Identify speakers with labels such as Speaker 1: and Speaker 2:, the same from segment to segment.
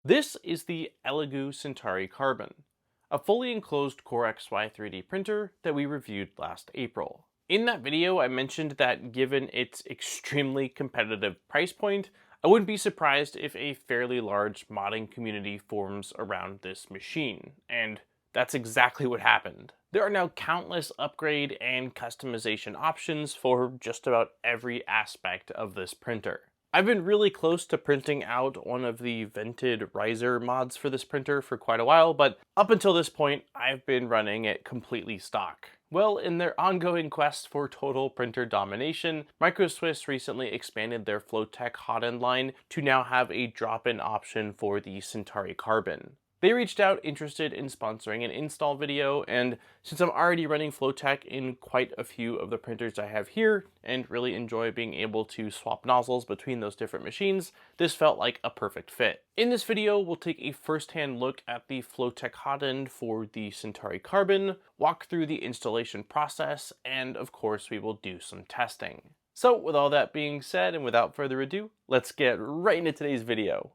Speaker 1: This is the Elegoo Centauri Carbon, a fully enclosed Core XY 3D printer that we reviewed last April. In that video, I mentioned that given its extremely competitive price point, I wouldn't be surprised if a fairly large modding community forms around this machine, and that's exactly what happened. There are now countless upgrade and customization options for just about every aspect of this printer. I've been really close to printing out one of the vented riser mods for this printer for quite a while, but up until this point, I've been running it completely stock. Well, in their ongoing quest for total printer domination, Micro Swiss recently expanded their FlowTech Hotend line to now have a drop-in option for the Centauri Carbon. They reached out interested in sponsoring an install video, and since I'm already running FlowTech in quite a few of the printers I have here, and really enjoy being able to swap nozzles between those different machines, this felt like a perfect fit. In this video, we'll take a first-hand look at the FlowTech Hotend for the Centauri Carbon, walk through the installation process, and of course we will do some testing. So with all that being said, and without further ado, let's get right into today's video.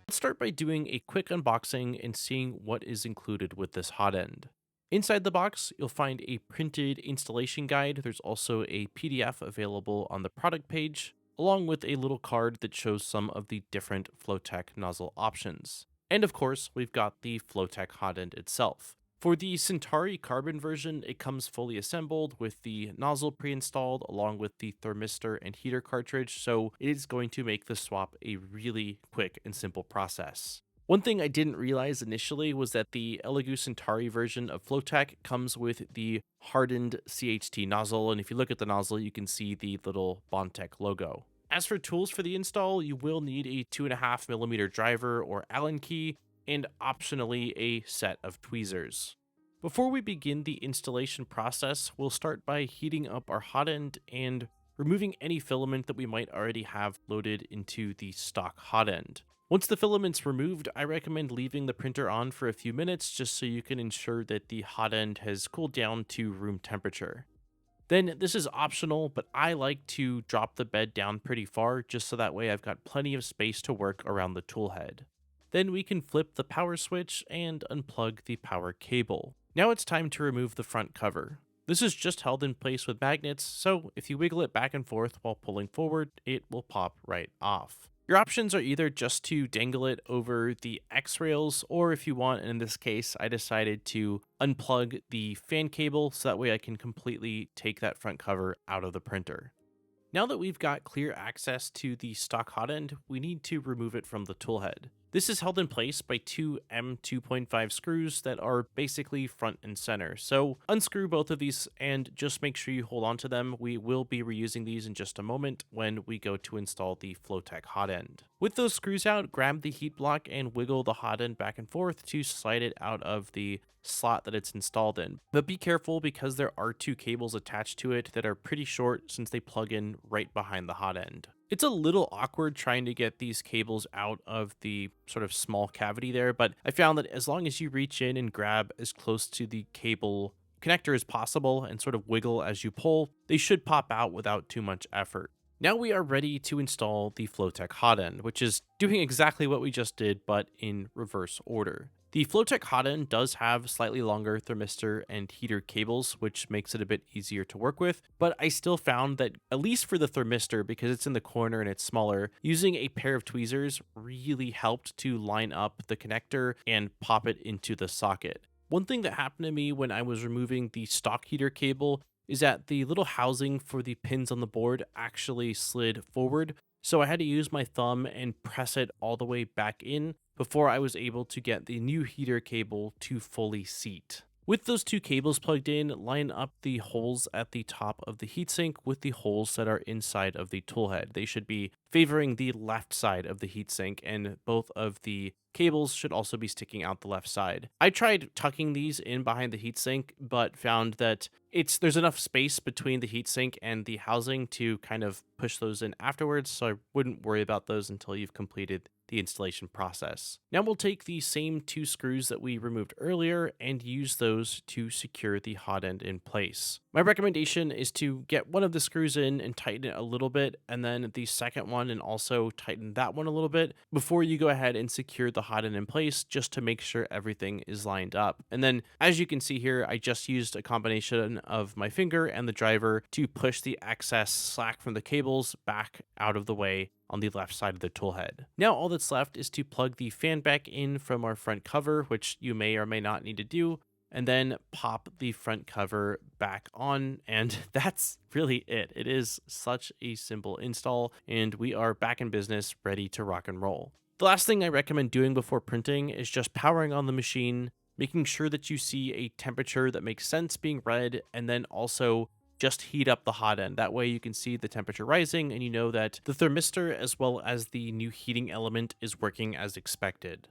Speaker 1: Let's start by doing a quick unboxing and seeing what is included with this Hotend. Inside the box, you'll find a printed installation guide. There's also a PDF available on the product page, along with a little card that shows some of the different FlowTech nozzle options. And of course, we've got the FlowTech Hotend itself. For the Centauri Carbon version, it comes fully assembled with the nozzle pre-installed along with the thermistor and heater cartridge, so it is going to make the swap a really quick and simple process. One thing I didn't realize initially was that the Elegoo Centauri version of FlowTech comes with the hardened CHT nozzle, and if you look at the nozzle, you can see the little Bondtech logo. As for tools for the install, you will need a 2.5mm driver or Allen key, and optionally a set of tweezers. Before we begin the installation process, we'll start by heating up our Hotend and removing any filament that we might already have loaded into the stock Hotend. Once the filament's removed, I recommend leaving the printer on for a few minutes just so you can ensure that the Hotend has cooled down to room temperature. Then this is optional, but I like to drop the bed down pretty far just so that way I've got plenty of space to work around the tool head. Then we can flip the power switch and unplug the power cable. Now it's time to remove the front cover. This is just held in place with magnets, so if you wiggle it back and forth while pulling forward, it will pop right off. Your options are either just to dangle it over the X rails, or if you want, and in this case, I decided to unplug the fan cable so that way I can completely take that front cover out of the printer. Now that we've got clear access to the stock Hotend, we need to remove it from the toolhead. This is held in place by two M2.5 screws that are basically front and center. So unscrew both of these and just make sure you hold on to them. We will be reusing these in just a moment when we go to install the FlowTech Hotend. With those screws out, grab the heat block and wiggle the Hotend back and forth to slide it out of the slot that it's installed in. But be careful because there are two cables attached to it that are pretty short since they plug in right behind the Hotend. It's a little awkward trying to get these cables out of the sort of small cavity there, but I found that as long as you reach in and grab as close to the cable connector as possible and sort of wiggle as you pull, they should pop out without too much effort. Now we are ready to install the FlowTech Hotend, which is doing exactly what we just did, but in reverse order. The FlowTech Hotend does have slightly longer thermistor and heater cables, which makes it a bit easier to work with, but I still found that, at least for the thermistor, because it's in the corner and it's smaller, using a pair of tweezers really helped to line up the connector and pop it into the socket. One thing that happened to me when I was removing the stock heater cable is that the little housing for the pins on the board actually slid forward, so I had to use my thumb and press it all the way back in before I was able to get the new heater cable to fully seat. With those two cables plugged in, line up the holes at the top of the heatsink with the holes that are inside of the toolhead. They should be favoring the left side of the heatsink, and both of the cables should also be sticking out the left side. I tried tucking these in behind the heatsink, but found that there's enough space between the heatsink and the housing to kind of push those in afterwards, so I wouldn't worry about those until you've completed the installation process. Now we'll take the same 2 screws that we removed earlier and use those to secure the hot end in place. My recommendation is to get one of the screws in and tighten it a little bit, and then the second one and also tighten that one a little bit before you go ahead and secure the hot end in place, just to make sure everything is lined up. And then as you can see here, I just used a combination of my finger and the driver to push the excess slack from the cables back out of the way on the left side of the tool head. Now all that's left is to plug the fan back in from our front cover, which you may or may not need to do, and then pop the front cover back on, and that's really it. It is such a simple install, and we are back in business, ready to rock and roll. The last thing I recommend doing before printing is just powering on the machine, making sure that you see a temperature that makes sense being read, and then also just heat up the hot end. That way you can see the temperature rising and you know that the thermistor as well as the new heating element is working as expected.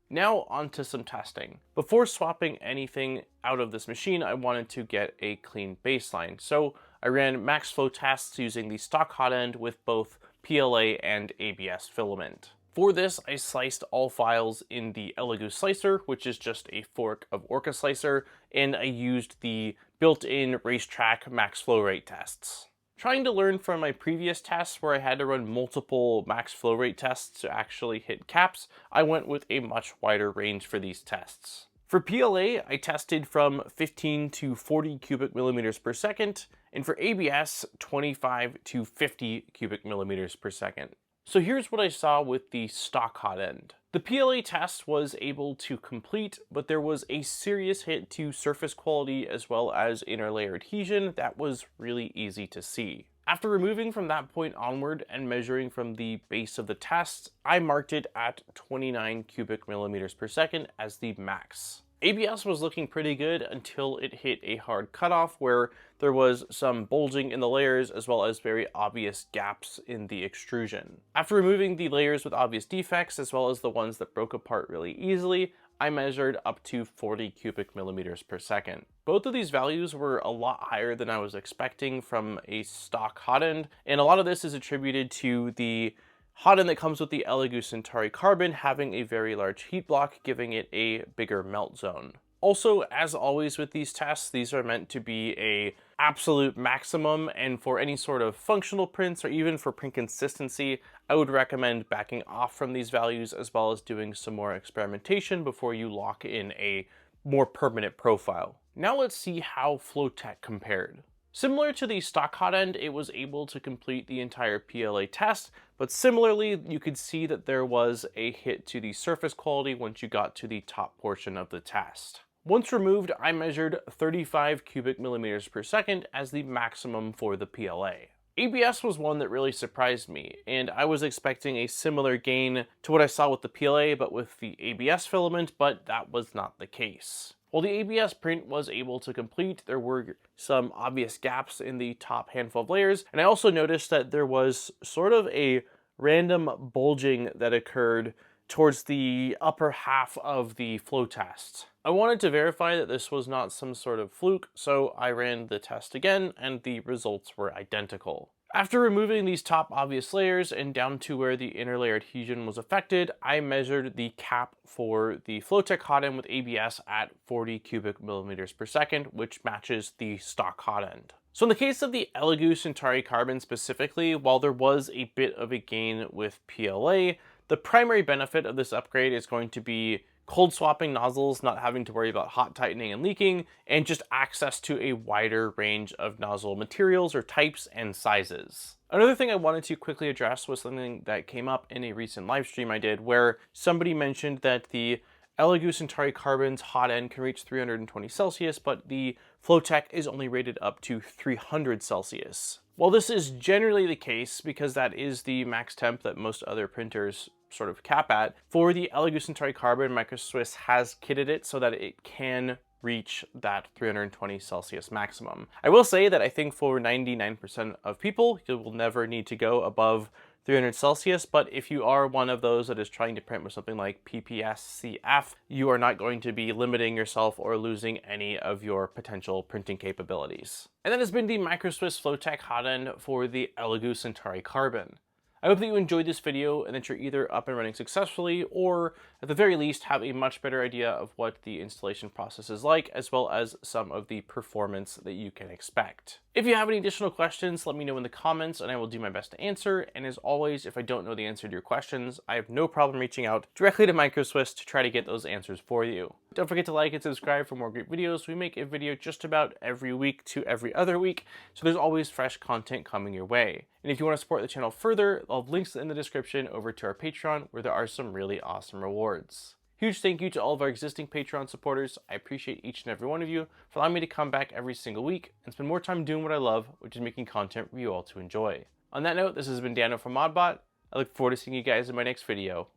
Speaker 1: Now on to some testing. Before swapping anything out of this machine, I wanted to get a clean baseline. So I ran max flow tests using the stock hot end with both PLA and ABS filament. For this, I sliced all files in the Elegoo slicer, which is just a fork of Orca slicer, and I used the built-in racetrack max flow rate tests. Trying to learn from my previous tests where I had to run multiple max flow rate tests to actually hit caps, I went with a much wider range for these tests. For PLA, I tested from 15 to 40 cubic millimeters per second, and for ABS, 25 to 50 cubic millimeters per second. So here's what I saw with the stock hot end. The PLA test was able to complete, but there was a serious hit to surface quality as well as interlayer adhesion that was really easy to see. After removing from that point onward and measuring from the base of the test, I marked it at 29 cubic millimeters per second as the max. ABS was looking pretty good until it hit a hard cutoff where there was some bulging in the layers as well as very obvious gaps in the extrusion. After removing the layers with obvious defects as well as the ones that broke apart really easily, I measured up to 40 cubic millimeters per second. Both of these values were a lot higher than I was expecting from a stock hot end, and a lot of this is attributed to the hot end that comes with the Elegoo Centauri Carbon having a very large heat block, giving it a bigger melt zone. Also, as always with these tests, these are meant to be a absolute maximum, and for any sort of functional prints or even for print consistency, I would recommend backing off from these values as well as doing some more experimentation before you lock in a more permanent profile. Now let's see how FlowTech compared. Similar to the stock hot end, it was able to complete the entire PLA test, but similarly, you could see that there was a hit to the surface quality once you got to the top portion of the test. Once removed, I measured 35 cubic millimeters per second as the maximum for the PLA. ABS was one that really surprised me, and I was expecting a similar gain to what I saw with the PLA, but with the ABS filament, but that was not the case. While the ABS print was able to complete, there were some obvious gaps in the top handful of layers, and I also noticed that there was sort of a random bulging that occurred towards the upper half of the flow test. I wanted to verify that this was not some sort of fluke, so I ran the test again, and the results were identical. After removing these top obvious layers and down to where the interlayer adhesion was affected, I measured the cap for the FlowTech Hotend with ABS at 40 cubic millimeters per second, which matches the stock Hotend. So in the case of the Elegoo Centauri Carbon specifically, while there was a bit of a gain with PLA, the primary benefit of this upgrade is going to be cold swapping nozzles, not having to worry about hot tightening and leaking, and just access to a wider range of nozzle materials or types and sizes. Another thing I wanted to quickly address was something that came up in a recent live stream I did where somebody mentioned that the Elegoo Centauri Carbon's hot end can reach 320 Celsius, but the FlowTech is only rated up to 300 Celsius. While this is generally the case, because that is the max temp that most other printers sort of cap at, for the Elegoo Centauri Carbon, Micro Swiss has kitted it so that it can reach that 320 Celsius maximum. I will say that I think for 99% of people, you will never need to go above 300 Celsius, but if you are one of those that is trying to print with something like PPS-CF, you are not going to be limiting yourself or losing any of your potential printing capabilities. And that has been the Micro Swiss FlowTech Hotend for the Elegoo Centauri Carbon. I hope that you enjoyed this video and that you're either up and running successfully or at the very least have a much better idea of what the installation process is like, as well as some of the performance that you can expect. If you have any additional questions, let me know in the comments and I will do my best to answer. And as always, if I don't know the answer to your questions, I have no problem reaching out directly to Micro Swiss to try to get those answers for you. Don't forget to like and subscribe for more great videos. We make a video just about every week to every other week, so there's always fresh content coming your way. And if you want to support the channel further, I'll have links in the description over to our Patreon, where there are some really awesome rewards. Huge thank you to all of our existing Patreon supporters. I appreciate each and every one of you for allowing me to come back every single week and spend more time doing what I love, which is making content for you all to enjoy. On that note, this has been Daniel from ModBot. I look forward to seeing you guys in my next video.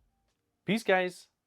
Speaker 1: Peace, guys!